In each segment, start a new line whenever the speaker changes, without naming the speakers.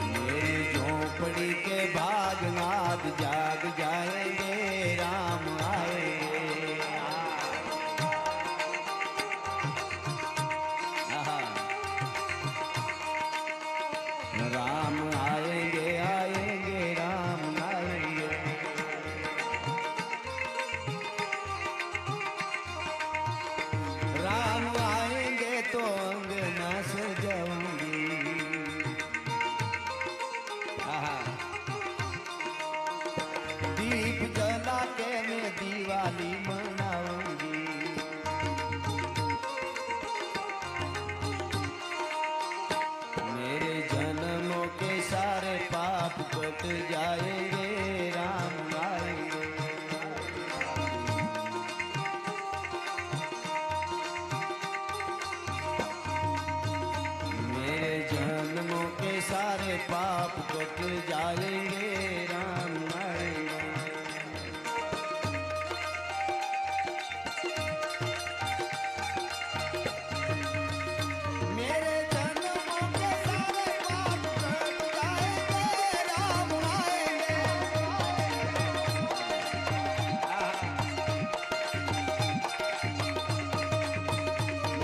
मेरी झोपड़ी के भागनाथ जाग जाएंगे, राम आएंगे। राम आएंगे, आएंगे, राम आएंगे। राम आएंगे तो अंगना सजाऊंगी। दीप जला के मैं दिवाली मनाऊंगी। मेरे जन्मों के सारे पाप कट जाएंगे, राम आएंगे। मेरे जन्मों के सारे पाप कट जाएंगे, राम आएंगे। मेरे जन्मों के सारे पाप कट जाएंगे, राम आएंगे।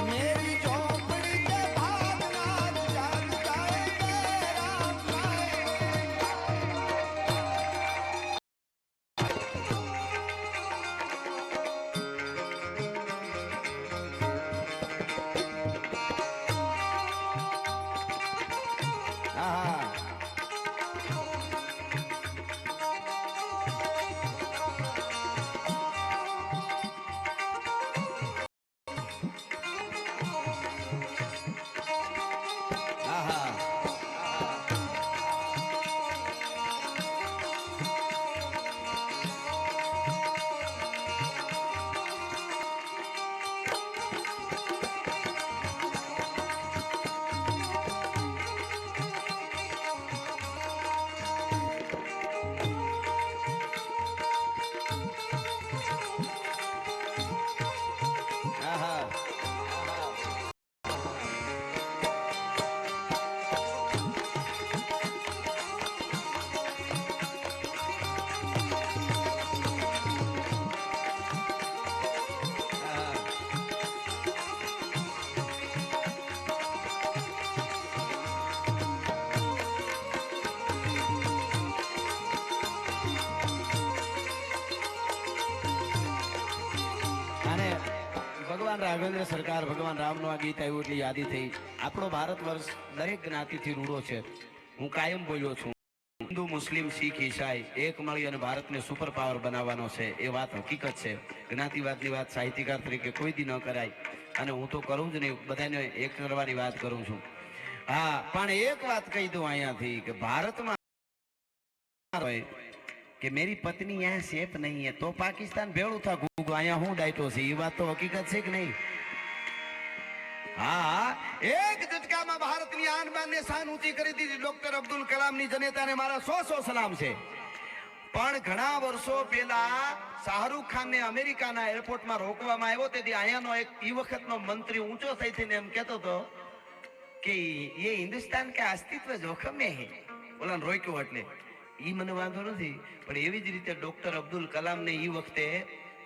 मेरी झोपड़ी के भागनाथ जाग जाएंगे, राम आएंगे। અને ભગવાન રાઘવેન્દ્ર સરકાર ભગવાન રામનું આ ગીત આવ્યું એટલે યાદી થઈ. આપણો ભારત વર્ષ દરેક જ્ઞાતિથી રૂડો છે. હું કાયમ બોલ્યો છું, હિન્દુ, મુસ્લિમ, શીખ, ઈસાઈ એક મળી અને ભારતને સુપર પાવર બનાવવાનો છે. એ વાત હકીકત છે. જ્ઞાતિવાદની વાત સાહિત્યકાર તરીકે કોઈ દી ન કરાય અને હું તો કરું જ નહીં, બધાને એક કરવાની વાત કરું છું. હા, પણ એક વાત કહી દઉં અહીંયાથી કે ભારતમાં કે मेरी पत्नी यहाँ सेफ नहीं है तो पाकिस्तान भेड़ू था गूगो અહીંયા હું ડાયટો છે. એ વાત તો હકીકત છે કે નહીં? હા, એક ઝટકામાં ભારતની આન બાન ને શાન ઊંચી કરી દીધી. ડોક્ટર અબ્દુલ કલામની જનતાને મારા 100 સલામ છે. પણ ઘણા વર્ષો પહેલા શાહરૂખ ખાનને અમેરિકાના એરપોર્ટમાં રોકવામાં આવ્યો તેથી અહીંયાનો એક ઈ વખતનો મંત્રી ઊંચો થઈને એમ કહેતો હતો કે ये हिंदुस्तान के अस्तित्व जोखम में है. બોલા રોક્યો એટલે ઈ મને વાંધો નથી, પણ એવી જ રીતે ડોક્ટર અબ્દુલ કલામને ઈ વખતે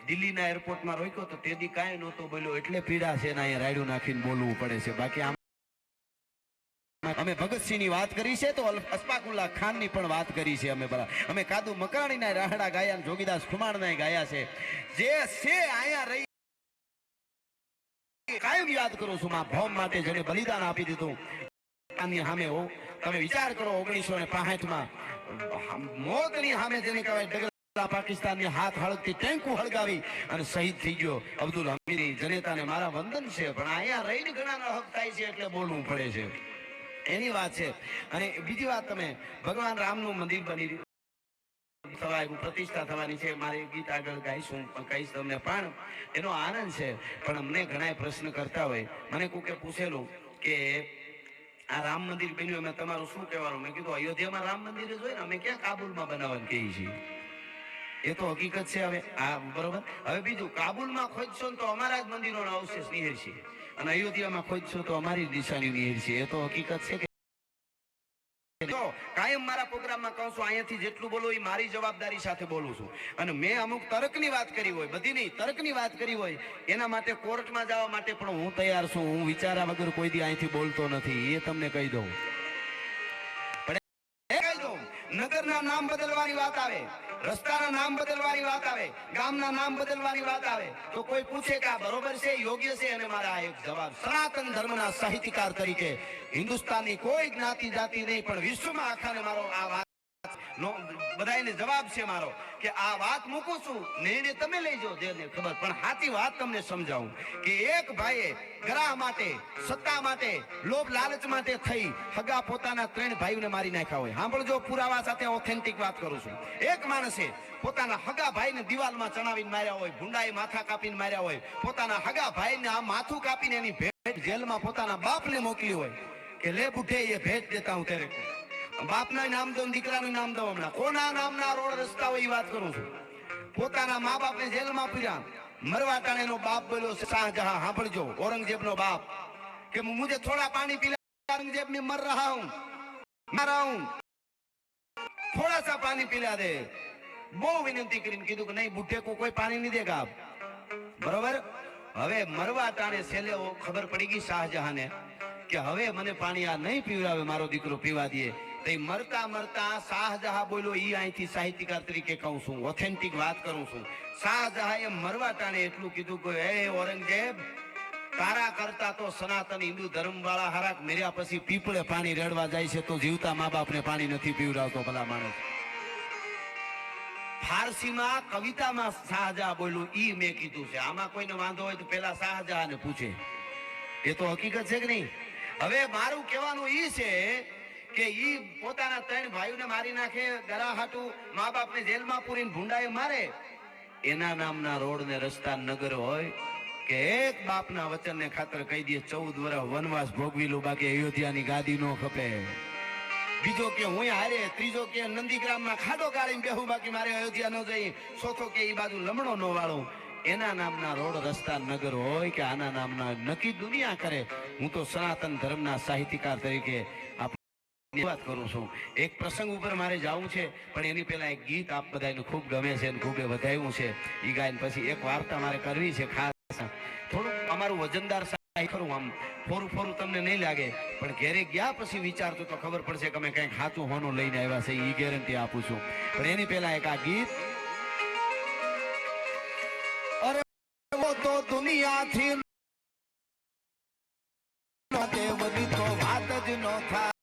દિલ્હીના એરપોર્ટમાં રોક્યો તો તેથી કાંઈ નહોતો બોલ્યો. એટલે પીડા છે ને અહીંયા રાયડું નાખીને બોલવું પડે છે. બાકી અમે ભગતસિંહની વાત કરી છે તો અશફાકુલ્લા ખાનની પણ વાત કરી છે. અમે કાદુ મકરાણીના રાહડા ગાયા, જોગીદાસ ખુમાણના ગાયા છે. જે છે અહીંયા રહી કાયમ યાદ કરું છું. માં ભોમ માટે જેને બલિદાન આપી દીધું આની સામે તમે વિચાર કરો 1965માં મોતની સામે જેને કહેવાય પાકિસ્તાનની હાથ હળગતી ટેન્કુ હળગાવી અને શહીદ થઈ ગયો અબ્દુલ હમીદ. જનતાને મારા વંદન છે, પણ અહીંયા રહીને ઘણાનો હક થાય છે એટલે બોલવું પડે છે. એની વાત છે. અને બીજી વાત, તમે ભગવાન રામનું મંદિર બની પ્રતિષ્ઠા થવાની છે. મારે ગીત આગળ ગાઈશું, કહીશ તમને, પણ એનો આનંદ છે. પણ અમને ઘણા પ્રશ્ન કરતા હોય, મને કોકે પૂછેલું કે આ રામ મંદિર બન્યું, અમે તમારું શું કહેવાનું? મેં કીધું અયોધ્યામાં રામ મંદિર જ હોય ને, અમે ક્યાં કાબુલમાં બનાવવાનું કહીએ છીએ? એ તો હકીકત છે. હવે આ બરોબર. હવે બીજું, કાબુલમાં ખોદશો ને તો અમારા જ મંદિરોના અવશેષ નિહેરશે, અને અયોધ્યામાં ખોદશો તો અમારી જ નિશાની નિહેરશે. એ તો હકીકત છે કે તો કાયમ મારા પ્રોગ્રામમાં કહું છું, અહીંયાથી જેટલું બોલું એ મારી જવાબદારી સાથે બોલું છું. અને મેં અમુક તર્કની વાત કરી હોય, બધી નહીં, તર્કની વાત કરી હોય, એના માટે કોર્ટમાં જવા માટે પણ હું તૈયાર છું. હું વિચારા વગર કોઈ દી અહીંથી બોલતો નથી, એ તમને કહી દઉં. નગરના નામ બદલવાની વાત આવે, રસ્તાના નામ બદલવાની વાત આવે, ગામના નામ બદલવાની વાત આવે તો કોઈ પૂછે કે આ બરોબર છે, યોગ્ય છે? અને મારા એક જવાબ, સનાતન ધર્મના સાહિત્યકાર તરીકે હિન્દુસ્તાનની કોઈ જ્ઞાતિ જાતિ નહીં પણ વિશ્વમાં આખાને મારો આ વાત બધાને જવાબ છે મારો કે આ વાત મૂકું છું, નિર્ણય તમે લેજો જેને ખબર, પણ સાચી વાત તમને સમજાવું કે એક ભાઈએ ગ્રાહ માટે, સત્તા માટે, લોભ લાલચ માટે થઈ હગા પોતાના 3 ભાઈઓને મારી નાખ્યા હોય. સાંભળજો, પુરાવા સાથે ઓથેન્ટિક વાત કરું છું. એક માણસે પોતાના હગા ભાઈને દિવાલમાં ચણાવીને માર્યા હોય, ગુંડાએ માથા કાપીને માર્યા હોય, પોતાના હગા ભાઈને આ માથું કાપીને એની ભેટ જેલમાં પોતાના બાપને મોકલી હોય કે લે બુઢે એ ભેટ દેતા હું તેરે કો. બાપના નામ દઉં, દીકરાનું નામ દઉં. હમણાં કોના નામના રોડ રસ્તા હોય એ વાત કરું છું. પોતાના મા બાપને જેલમાં પૂર્યા. મરવા ટાણેનો બાપ બોલ્યો શાહજહાં, સાંભળજો, ઔરંગઝેબનો બાપ, કે મુझे थोड़ा पानी पिला, औरंगजेब में मर रहा हूं, मरा हूं, थोड़ा सा पानी पिला दे. બહુ વિનંતી કરીને કીધું કે નહીં, બુઢે કો કોઈ પાણી નહીં દેગા આપ. બરોબર. હવે મરવા ટાણે છેલ્લે ખબર પડી ગઈ શાહજહાંને કે હવે મને પાણી આ નહીં પીવડાવે, મારો દીકરો પીવા દે. તે મરતા મરતા શાહજહાં બોલ્યો, ઈ અહીંથી સાહિત્યકાર તરીકે કહું છું, ઓથેન્ટિક વાત કરું છું. શાહજહાં એ મરવા ટાણે એટલું કીધું કે હે ઔરંગઝેબ, તારા કરતા તો સનાતન હિન્દુ ધર્મ વાળા હારાક મેર્યા પછી પીપળે પાણી રેડવા જાય છે તો જીવતા મા બાપને પાણી નથી પીવડાવતો ભલા માણસ. ફારસીમાં કવિતામાં શાહજહાં બોલ્યું, ઈ મેં કીધું છે. આમાં કોઈને વાંધો હોય તો પેલા શાહજહાંને પૂછે. એ તો હકીકત છે કે નહીં? હવે મારું કહેવાનું ઈ છે કે ઈ પોતાના 3 ભાઈઓને મારી નાખે, ગરા હાટુ મા બાપને જેલમાં પૂરીને ભૂંડાએ મારે. એના નામના રોડ ને રસ્તા નગર હોય કે એક બાપના વચનને ખાતર કહી દે 14 વર્ષ વનવાસ ભોગવી લો, બાકી અયોધ્યાની ગાદી નો ખપે. બીજો કે હું હારે, ત્રીજો કે નંદીગ્રામમાં ખાડો ગાળીને બેહું, બાકી મારે અયોધ્યા ન જઈ, ચોથો કે ઈ બાજુ લમણો ન વાળું. એના નામના રોડ રસ્તા નગર હોય કે આના નામના નક્કી દુનિયા કરે. હું તો સનાતન ધર્મના સાહિત્યકાર તરીકે વાત કરું છું. એક પ્રસંગ ઉપર મારે જવું છે, પણ એની પહેલા એક ગીત આપ બધાને ખૂબ ગમે છે અને ખૂબે વધાવ્યું છે, એ ગાઈને પછી એક વાર્તા મારે કરવી છે ખાસ. થોડુંક અમારું વજનદાર સાહિત્ય ખરું, આમ ફોરું ફોરું તમને નહીં લાગે, પણ ઘેરે ગયા પછી વિચારતું તો ખબર પડશે કે અમે કંઈક સાચું હોનું લઈને આવ્યા છે, એ ગેરંટી આપું છું. પણ એની પહેલા એક આ ગીત. અરે તો દુનિયાથી દેવની તો વાત જ ન થાય.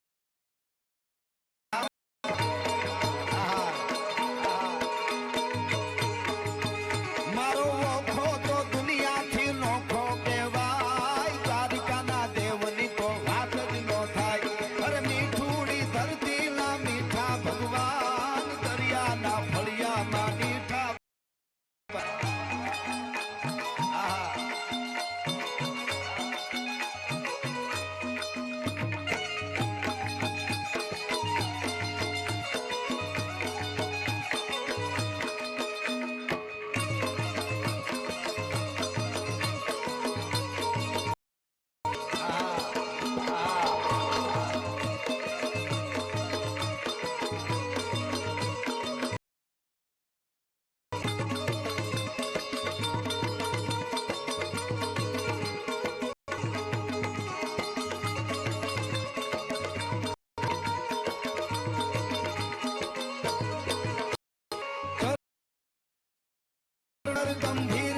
ગંભીર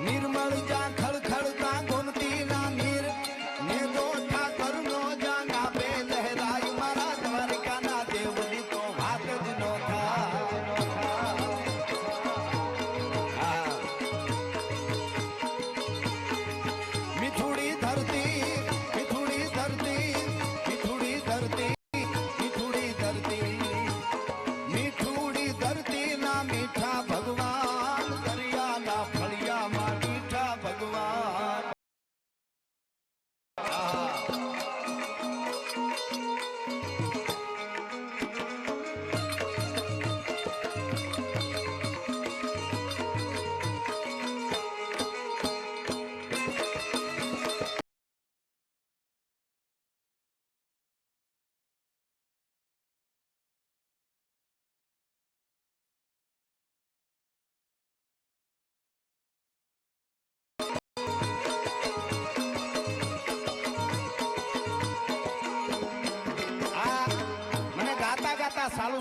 નિર્મળ જા ખળખળતા ગોમતી ના નીર ને દોઠા કરનો જાન આપે લહેરાય, મારા દ્વારકાના દેવની તો વાત જ નો થાય. મીઠુડી ધરતી, મીઠુડી ધરતી, મીઠુડી ધરતી, મીઠુડી ધરતી, મીઠુડી ધરતી ના મીઠા ભગવાન.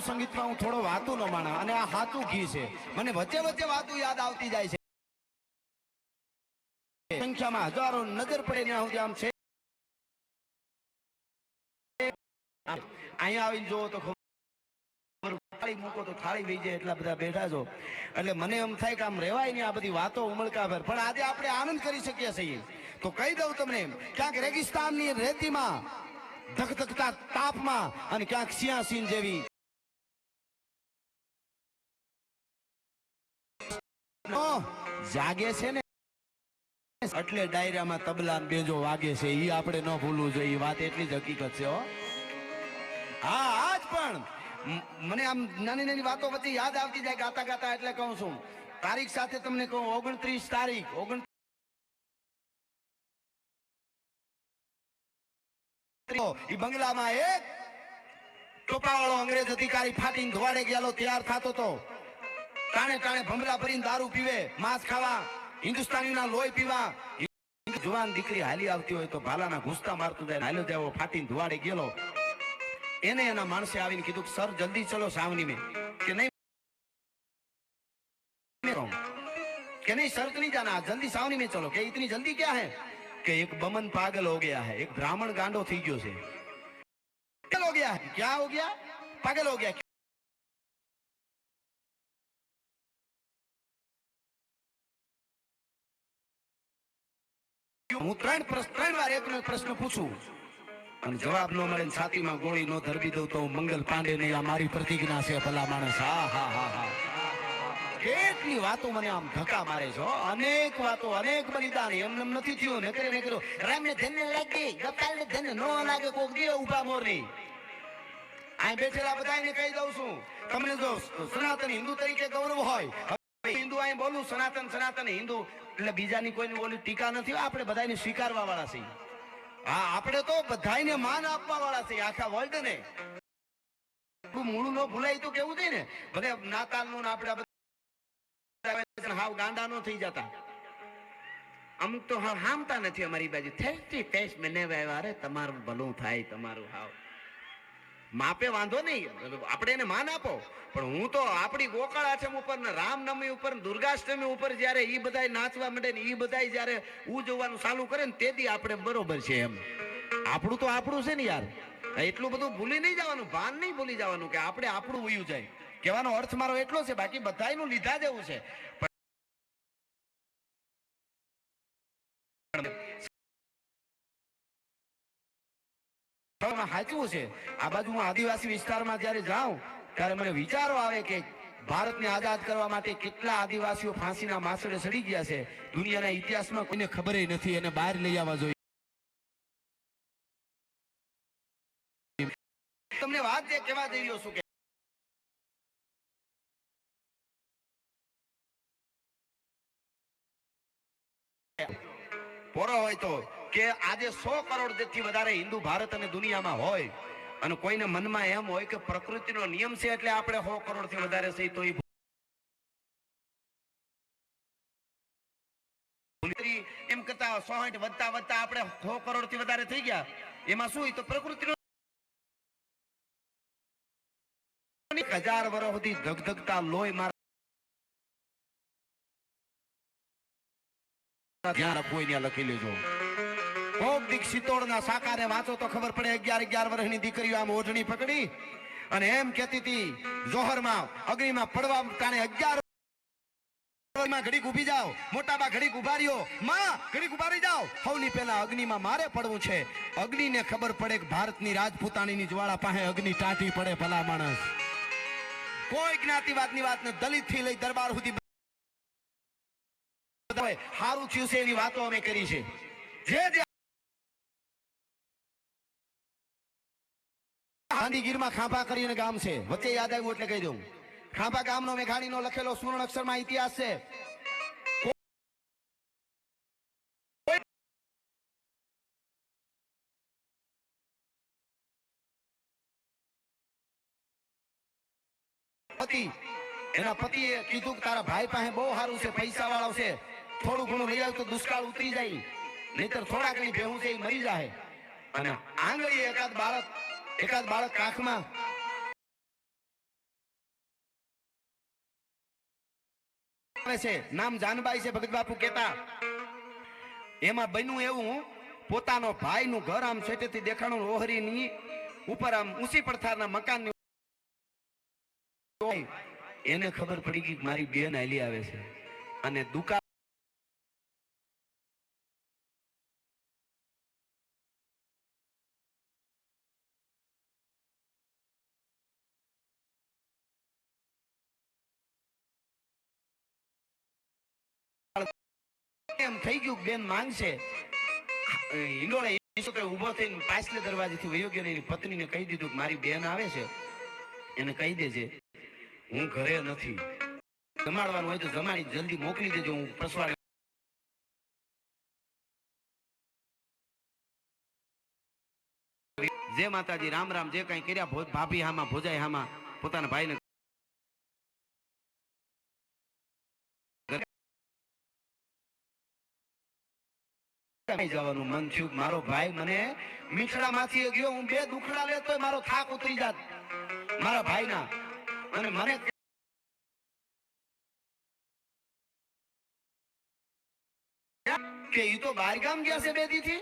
સાધુ સંગીતમાં હું થોડો વાતું ન માણા, અને આ હાતું ઘી છે. મને વચ્ચે વચ્ચે વાતું યાદ આવતી જાય છે. સંખ્યામાં હજારો નજર પડે ને આમ છે. અહીંયા આવીને જોવો તો થાળી મૂકો તો થાળી વહી જાય, એટલા બધા બેઠા છો. એટલે મને એમ થાય કે આમ રેવાય નહીં આ બધી વાતો ઉમળકા ભર. પણ આજે આપણે આનંદ કરી શકીએ છીએ. તો કહી દઉં તમને, ક્યાંક રેગિસ્તાનની રેતીમાં ધગધગતા તાપમાં, અને ક્યાંક સિયાસીન જેવી જાગે છે ને, એટલે ડાયરામાં તબલા બેજો વાગે છે. એ આપણે ન ભૂલવું જોઈએ. વાત એટલી જ હકીકત છે. હા, આજ પણ મને આમ નાની નાની વાતો વચ્ચે યાદ આવતી જાય ગાતા ગાતા. એટલે કહું છું, તારીખ સાથે તમને કહું, 29 તારીખ ઈ બંગલામાં એક ટોપાવાળો અંગ્રેજ અધિકારી ફાટીને ધોવાડે ગયેલો તૈયાર થતો તો. ટાણે ટાણે ભમરા ભરીને દારૂ પીવે, માંસ ખાવા, હિન્દુસ્તાનીના લોહી પીવા. જુવાન દીકરી હાલી આવતી હોય તો ભાલાના ઘૂસતા મારતું જાય, હાલ્યો જાય ફાટીને ધોવાડે ગયેલો. એને એના માણસે આવીને કીધું, સર જલ્દી ચલો સાવની में. કે નહીં कि नहीं सर नहीं जाना, जल्दी सावनी में चलो. कि इतनी जल्दी क्या है? कि एक बमन पागल हो गया है, एक ब्राह्मण गांडो थी गयो से. पागल हो गया है. क्या हो गया? पागल हो गया. હું ત્રણ વાર એકનો એક પ્રશ્ન પૂછું અને જવાબ ન મળે, છાતીમાં ગોળી ન ધરબી દઉં તો મંગલ પાંડે ની આ મારી પ્રતિજ્ઞા છે. ભલા માણસ. હા હા હા હા, કેટલી વાતો મને આમ ધક્કા મારે છે. અનેક વાતો, અનેક બલિદાન એમ નથી થયું. ને કર્યું રામ ને ધન લાગે, ગોપાલ ને ધન નો લાગે, કોક દે ઉભા મોરની. આ બેઠેલા બધાને કહી દઉં છું, તમને જો સનાતન હિન્દુ તરીકે ગૌરવ હોય, હિન્દુ અહીં બોલું સનાતન સનાતન હિન્દુ, એટલે બીજાની કોઈની બોલી ટીકા નથી. આપણે બધાને સ્વીકારવા વાળા છીએ. હા, આપણે તો બધાને માન આપવા વાળા છીએ, આખા વર્લ્ડ ને. મૂળું નો ભૂલાય તો કેવું છે ને, ભલે નાતાલ નું આપણે હાવ ગાંડા નો થઈ જતા. અમુક તો હાવ હામતા નથી અમારી બાજુ. 30 મને વ્યવહારે તમારું ભલું થાય, તમારું હાવ માપે વાંધો નહીં, આપણે એને માન આપો. પણ હું તો આપણી ગોકાળ આઠમ ઉપર ને રામનવમી ઉપર દુર્ગાષ્ટમી ઉપર જયારે ઈ બધા નાચવા માંડે ને ઈ બધા જયારે ઉજવવાનું ચાલુ કરે ને તેથી આપણે બરોબર છે એમ. આપણું તો આપણું છે ને યાર. એટલું બધું ભૂલી નહીં જવાનું, ભાન નહીં ભૂલી જવાનું કે આપણે આપણું વયું જાય. કહેવાનો અર્થ મારો એટલો છે, બાકી બધાયનું લીધા જેવું છે. સાચું છે. આ બાજુ હું આદિવાસી વિસ્તારમાં જયારે જાઉં ત્યારે મને વિચારો આવે કે ભારતને આઝાદ કરવા માટે કેટલા આદિવાસીઓ ફાંસીના માસડે સડી ગયા છે. દુનિયાના ઇતિહાસમાં કોઈને ખબર નથી, એને બહાર લઈ આવવા જોઈએ. તમને વાત જે કહેવા જઈ રહ્યો છું કે પોરો હોય તો કે આજે 100 કરોડ થી વધારે હિન્દુ ભારત અને દુનિયામાં હોય, અને કોઈને મનમાં એમ હોય કે પ્રકૃતિનો નિયમ છે એટલે આપણે 100 કરોડ થી વધારે છે, તો એમ કરતા 160 વધતા વધતા આપણે 100 કરોડ થી વધારે થઈ ગયા. એમાં શું? તો પ્રકૃતિનો 1000 વર્ષ સુધી ધગધગતા લોહી મારા ધ્યાન રાખવું ત્યાં લખી લેજો. કોક દીક્ષિતોડના સાકારે વાંચો તો ખબર પડે. 11 વર્ષની દીકરીઓ આમ ઓઢણી પકડી અને એમ કહેતી હતી જોહરમાં અગ્નિમાં પડવા કારણે 11 માં ઘડીક ઉભી જાઓ, મોટા બા ઘડીક ઉભા રહ્યો, માં ઘડીક ઉભા રહી જાઓ. સૌની પહેલા અગ્નિમાં મારે પડવું છે. અગ્નિને ખબર પડે કે ભારતની રાજપૂતાણીની જ્વાળા પાસે અગ્નિ ટાટી પડે. ભલા માણસ. કોઈ જ્ઞાતિવાદની વાત ને દલિત થી લઈ દરબાર સુધી હારું થયું છે એની વાતો અમે કરી છે. જે ગાંધીગીરમાં ખાંભા કરીને ગામ છે, વચ્ચે યાદ આવ્યું એટલે કહી દઉં. ખાંભા ગામનો મેઘાણીનો લખેલો સુવર્ણ અક્ષરમાં ઇતિહાસ છે. એના પતિએ કીધું કે તારા ભાઈ પાસે બહુ સારું છે, પૈસા વાળો છે, થોડું ઘણું લઈ આવ તો દુષ્કાળ ઉતરી જાય, નહીતર થોડા ઘણી ભેહું છે એ મરી જાય. અને આંગળી એકાદ બાળક કાખમાં આવે છે, નામ જાનબાઈ છે, ભગત બાપુ કહેતા. એમાં બન્યું એવું, પોતાનો ભાઈનું ઘર આમ સેટેથી દેખાણું, ઓહરીની ઉપર આમ ઊંચી પડથારના મકાનની. એને ખબર પડી કે મારી બેન હાલી આવે છે અને દુકાન એમ થઈ ગયું બેન માંગશે. હિંડોળે ઉભો થઈને પાછલે દરવાજેથી વયો ગયો. એની પત્નીને કહી દીધું કે મારી બેન આવે છે, એને કહી દેજે હું ઘરે નથી. જમાડવાનું હોય તો જમાડી જલ્દી મોકલી દેજો, હું પસવાડે. જય માતાજી, રામ રામ. જે કઈ કર્યા ભાભી હામાં, ભોજાઈ હામાં, પોતાના ભાઈને જવાનું મન થયું. મારો ભાઈ મને મીઠડા માંથી ગયો, હું બે દુખડા લેતો મારો થાક ઉતરી જાત મારા ભાઈના. અને મને કે ઈ તો બહાર ગામ ગયા છે બે દી થી.